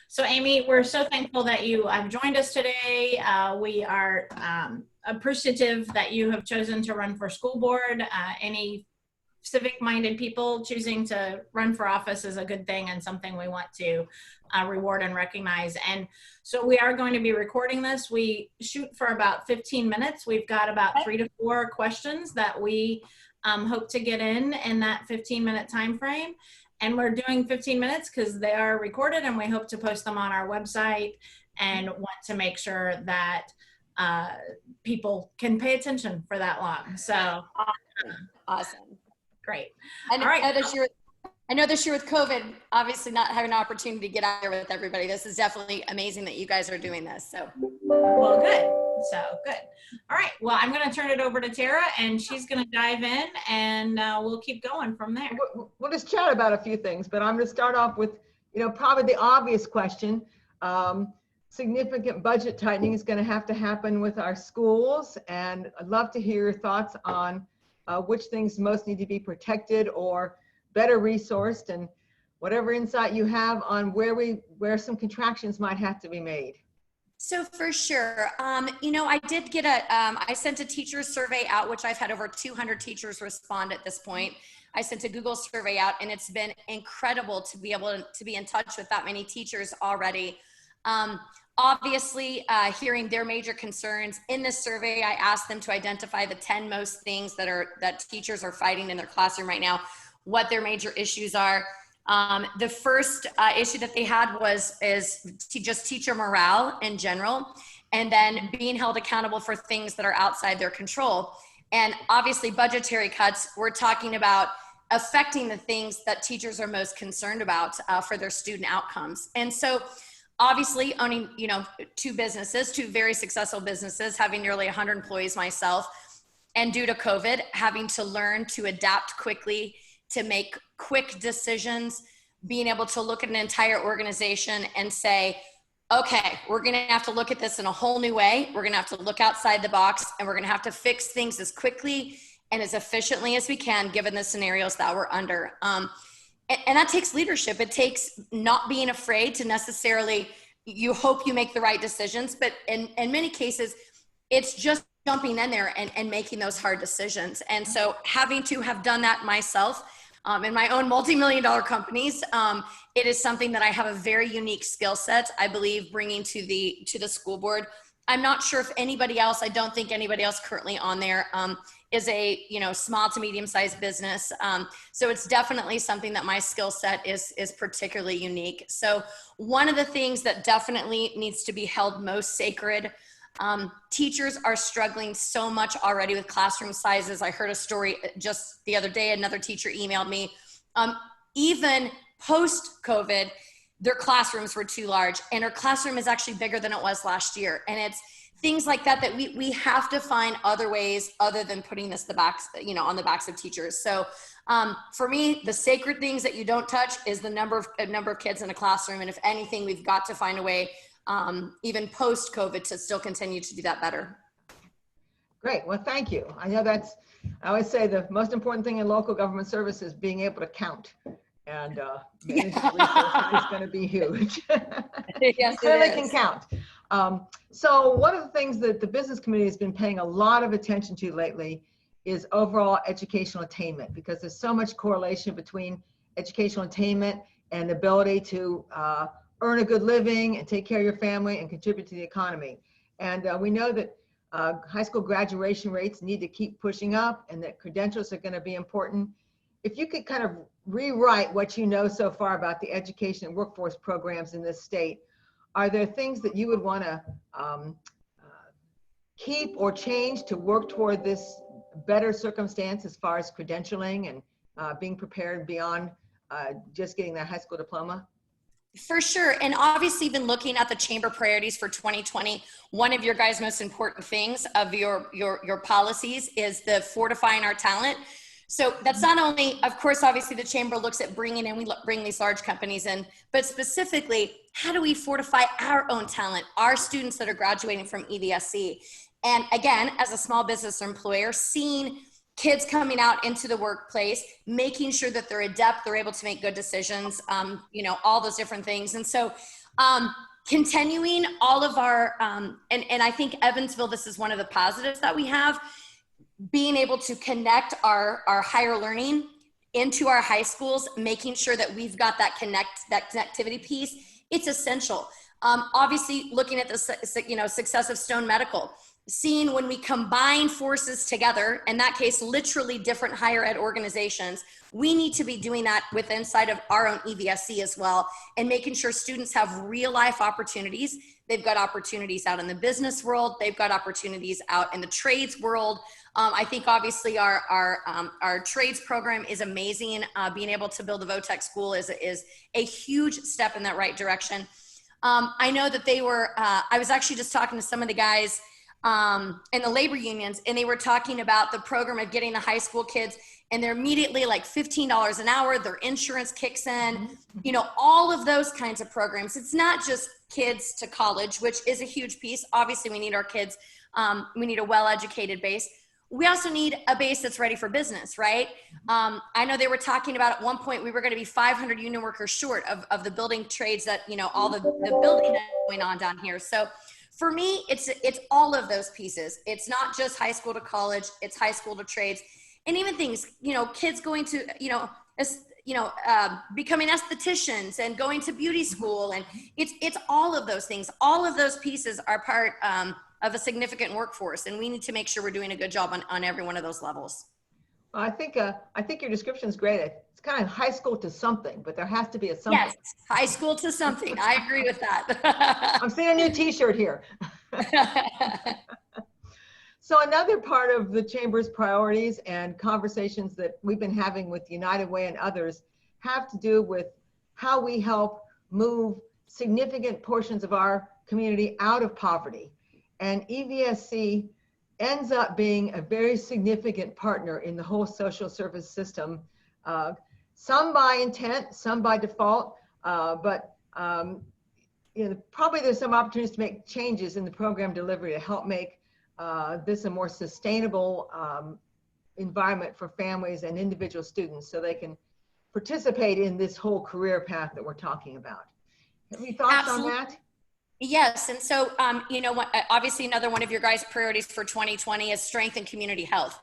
So Amy, we're so thankful that you have joined us today. We are appreciative that you have chosen to run for school board. Any civic-minded people choosing to run for office is a good thing and something we want to reward and recognize. And so we are going to be recording this. We shoot for about 15 minutes. We've got about 3 to 4 questions that we hope to get in that 15-minute time frame. And we're doing 15 minutes because they are recorded, and we hope to post them on our website and want to make sure that people can pay attention for that long. So awesome. Great. All right. I know this year with COVID, obviously not having an opportunity to get out there with everybody, this is definitely amazing that you guys are doing this. So, well, good. So good. All right. Well, I'm going to turn it over to Tara, and she's going to dive in, and we'll keep going from there. We'll just chat about a few things, but I'm going to start off with, probably the obvious question. Significant budget tightening is going to happen with our schools, and I'd love to hear your thoughts on which things most need to be protected or better resourced, and whatever insight you have on where some contractions might have to be made. So for sure, I did get I sent a teacher survey out, which I've had over 200 teachers respond at this point. I sent a Google survey out, and it's been incredible to be able to be in touch with that many teachers already. Obviously, hearing their major concerns in this survey, I asked them to identify the 10 most things that teachers are fighting in their classroom right now, what their major issues are. The first issue that they had is just teacher morale in general, and then being held accountable for things that are outside their control. And obviously budgetary cuts, we're talking about affecting the things that teachers are most concerned about for their student outcomes. And so obviously owning, 2 very successful businesses, having nearly 100 employees myself, and due to COVID, having to learn to adapt quickly, to make quick decisions, being able to look at an entire organization and say, okay, we're going to have to look at this in a whole new way. We're going to have to look outside the box, and we're going to have to fix things as quickly and as efficiently as we can, given the scenarios that we're under. And that takes leadership. It takes not being afraid to necessarily, you hope you make the right decisions, but in many cases, it's just jumping in there and making those hard decisions. And so having to have done that myself in my own multi-million-dollar companies, it is something that I have a very unique skill set, I believe, bringing to the school board. I'm not sure if anybody else, I don't think anybody else currently on there is a small to medium-sized business. So it's definitely something that my skill set is particularly unique. So one of the things that definitely needs to be held most sacred, teachers are struggling so much already with classroom sizes. I heard a story just the other day, another teacher emailed me, even post-COVID, their classrooms were too large, and her classroom is actually bigger than it was last year. And it's things like that we have to find other ways other than putting this on the backs of teachers. So for me, the sacred things that you don't touch is the number of kids in a classroom. And if anything, we've got to find a way, even post-COVID, to still continue to do that better. Great. Well, thank you. I know I always say the most important thing in local government service is being able to count. And management resources is going to be huge. Yes, clearly can count. So one of the things that the business committee has been paying a lot of attention to lately is overall educational attainment, because there's so much correlation between educational attainment and the ability to earn a good living and take care of your family and contribute to the economy. And we know that high school graduation rates need to keep pushing up, and that credentials are going to be important. If you could kind of rewrite what you know so far about the education and workforce programs in this state, are there things that you would want to keep or change to work toward this better circumstance as far as credentialing and being prepared beyond just getting that high school diploma? For sure. And obviously, been looking at the chamber priorities for 2020. One of your guys' most important things of your policies is the fortifying our talent. So that's not only, of course, obviously the chamber looks at bringing in, we bring these large companies in, but specifically, how do we fortify our own talent, our students that are graduating from EVSC? And again, as a small business employer, seeing kids coming out into the workplace, making sure that they're adept, they're able to make good decisions, all those different things. And so Continuing all of our, and I think Evansville, this is one of the positives that we have, being able to connect our higher learning into our high schools, making sure that we've got that connectivity piece. It's essential. Obviously, looking at the success of Stone Medical, seeing when we combine forces together, in that case, literally different higher ed organizations, we need to be doing that with inside of our own EVSC as well, and making sure students have real life opportunities. They've got opportunities out in the business world. They've got opportunities out in the trades world. I think obviously our trades program is amazing. Being able to build a VOTEC school is a huge step in that right direction. I know that they were, I was actually just talking to some of the guys in the labor unions, and they were talking about the program of getting the high school kids, and they're immediately like $15 an hour, their insurance kicks in, you know, all of those kinds of programs. It's not just kids to college, which is a huge piece. Obviously we need our kids, we need a well-educated base. We also need a base that's ready for business, right? I know they were talking about at one point, we were gonna be 500 union workers short of the building trades that, you know, all the building that's going on down here. So for me, it's all of those pieces. It's not just high school to college, it's high school to trades. And even things, you know, kids going to, becoming estheticians and going to beauty school. And it's all of those things. All of those pieces are part of a significant workforce. And we need to make sure we're doing a good job on every one of those levels. Well, I think your description is great. It's kind of high school to something, but there has to be a something. Yes, high school to something. I agree with that. I'm seeing a new t-shirt here. So another part of the Chamber's priorities and conversations that we've been having with United Way and others have to do with how we help move significant portions of our community out of poverty. And EVSC ends up being a very significant partner in the whole social service system, some by intent, some by default, but probably there's some opportunities to make changes in the program delivery to help make this a more sustainable environment for families and individual students so they can participate in this whole career path that we're talking about. Have any thoughts Absolutely. on that? Yes, and so, obviously another one of your guys' priorities for 2020 is strengthen community health.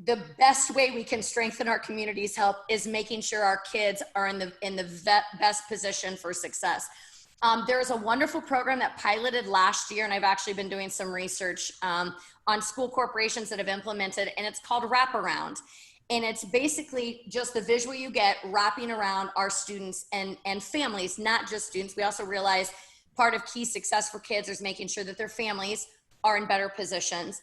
The best way we can strengthen our community's health is making sure our kids are in the best position for success. There is a wonderful program that piloted last year, and I've actually been doing some research on school corporations that have implemented, and it's called Wraparound. And it's basically just the visual you get wrapping around our students and families, not just students. We also realize part of key success for kids is making sure that their families are in better positions.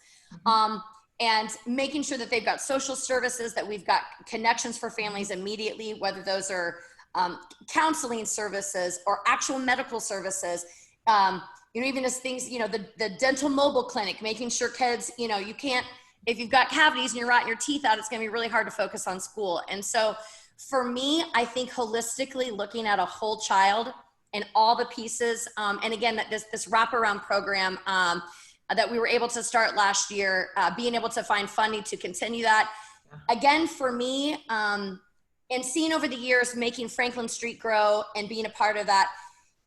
And making sure that they've got social services, that we've got connections for families immediately, whether those are counseling services or actual medical services, even as things, the dental mobile clinic, making sure kids, you can't, if you've got cavities and you're rotting your teeth out, it's going to be really hard to focus on school. And so for me, I think holistically looking at a whole child and all the pieces, and again, that this wraparound program that we were able to start last year, being able to find funding to continue that. Again, for me, and seeing over the years, making Franklin Street grow and being a part of that,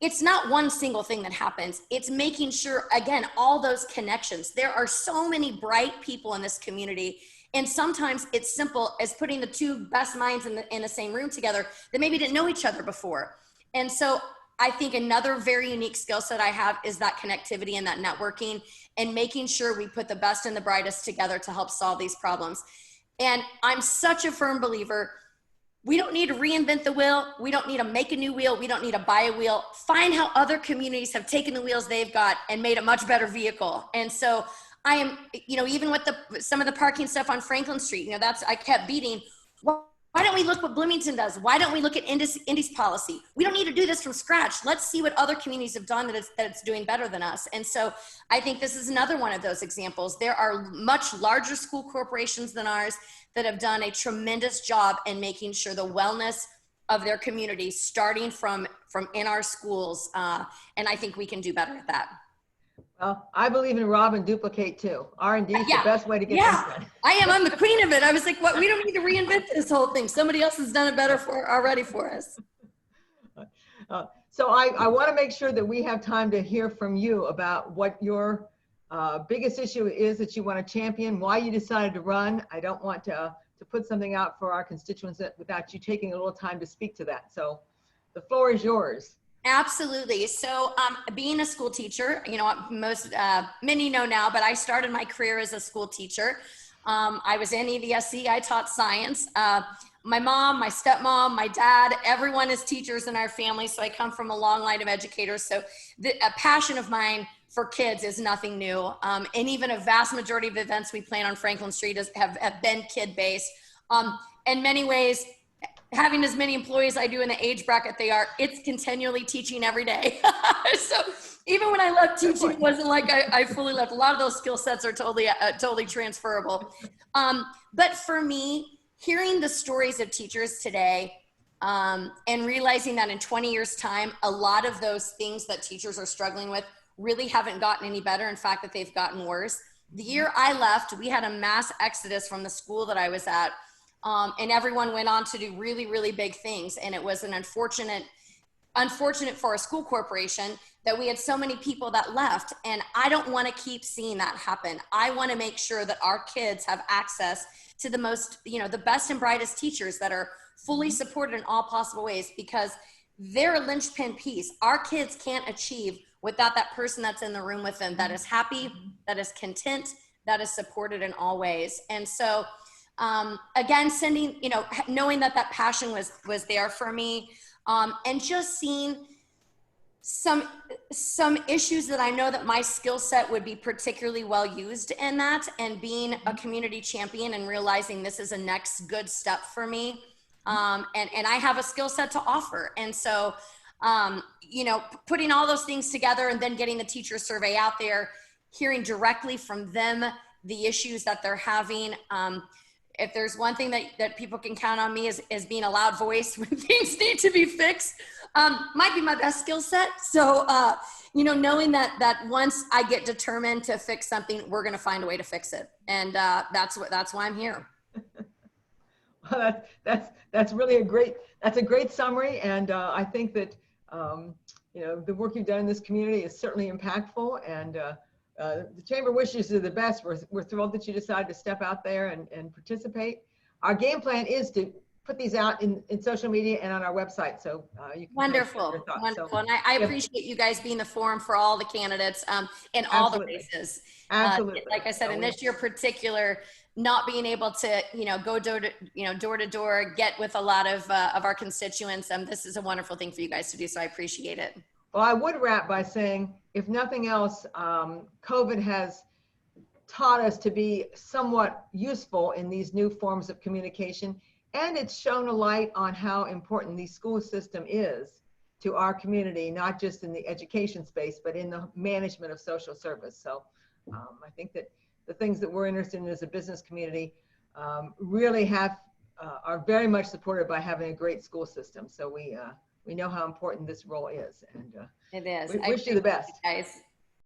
it's not one single thing that happens. It's making sure, again, all those connections. There are so many bright people in this community, and sometimes it's simple as putting the two best minds in the same room together that maybe didn't know each other before. And so I think another very unique skill set I have is that connectivity and that networking and making sure we put the best and the brightest together to help solve these problems. And I'm such a firm believer, we don't need to reinvent the wheel. We don't need to make a new wheel. We don't need to buy a wheel. Find how other communities have taken the wheels they've got and made a much better vehicle. And so I am, even with some of the parking stuff on Franklin Street, I kept beating, why don't we look what Bloomington does? Why don't we look at Indy's policy? We don't need to do this from scratch. Let's see what other communities have done that it's doing better than us. And so I think this is another one of those examples. There are much larger school corporations than ours that have done a tremendous job in making sure the wellness of their community, starting from in our schools. And I think we can do better at that. Well, I believe in rob and duplicate too. R&D is the best way to get things done. I am. I'm the queen of it. I was like, what? We don't need to reinvent this whole thing. Somebody else has done it better already for us. So I want to make sure that we have time to hear from you about what your biggest issue is that you want to champion, why you decided to run. I don't want to put something out for our constituents without you taking a little time to speak to that. So the floor is yours. Absolutely. So being a school teacher, you know, many know now, but I started my career as a school teacher. I was in EVSC, I taught science. My mom, my stepmom, my dad, everyone is teachers in our family. So I come from a long line of educators. So a passion of mine for kids is nothing new. And even a vast majority of the events we plan on Franklin Street have been kid-based. In many ways, having as many employees I do in the age bracket they are, it's continually teaching every day. So even when I left teaching, it wasn't like I fully left. A lot of those skill sets are totally transferable. But for me, hearing the stories of teachers today and realizing that in 20 years time, a lot of those things that teachers are struggling with really haven't gotten any better. In fact, that they've gotten worse. The year I left, we had a mass exodus from the school that I was at. And everyone went on to do really, really big things. And it was an unfortunate for a school corporation that we had so many people that left. And I don't want to keep seeing that happen. I want to make sure that our kids have access to the most, you know, the best and brightest teachers that are fully supported in all possible ways, because they're a linchpin piece. Our kids can't achieve without that person that's in the room with them, that is happy, that is content, that is supported in all ways. And so, again, knowing that passion was there for me, and just seeing some issues that I know that my skill set would be particularly well used in that, and being a community champion and realizing this is a next good step for me. And I have a skill set to offer. And so, putting all those things together and then getting the teacher survey out there, hearing directly from them the issues that they're having. If there's one thing that people can count on me is being a loud voice when things need to be fixed, might be my best skill set. So, knowing that once I get determined to fix something, we're going to find a way to fix it. And that's why I'm here. Well, that's really a great summary. And I think that, the work you've done in this community is certainly impactful, and the Chamber wishes you the best. We're thrilled that you decided to step out there and participate. Our game plan is to put these out in social media and on our website. So you can wonderful. So, and I appreciate you guys being the forum for all the candidates in all the races. Absolutely. Like I said, in this year particular, not being able to, go door to door, get with a lot of our constituents. This is a wonderful thing for you guys to do. So I appreciate it. Well, I would wrap by saying, if nothing else, COVID has taught us to be somewhat useful in these new forms of communication, and it's shown a light on how important the school system is to our community, not just in the education space, but in the management of social service. So I think that the things that we're interested in as a business community really are very much supported by having a great school system. So we know how important this role is, and it is. We wish you the best. Guys,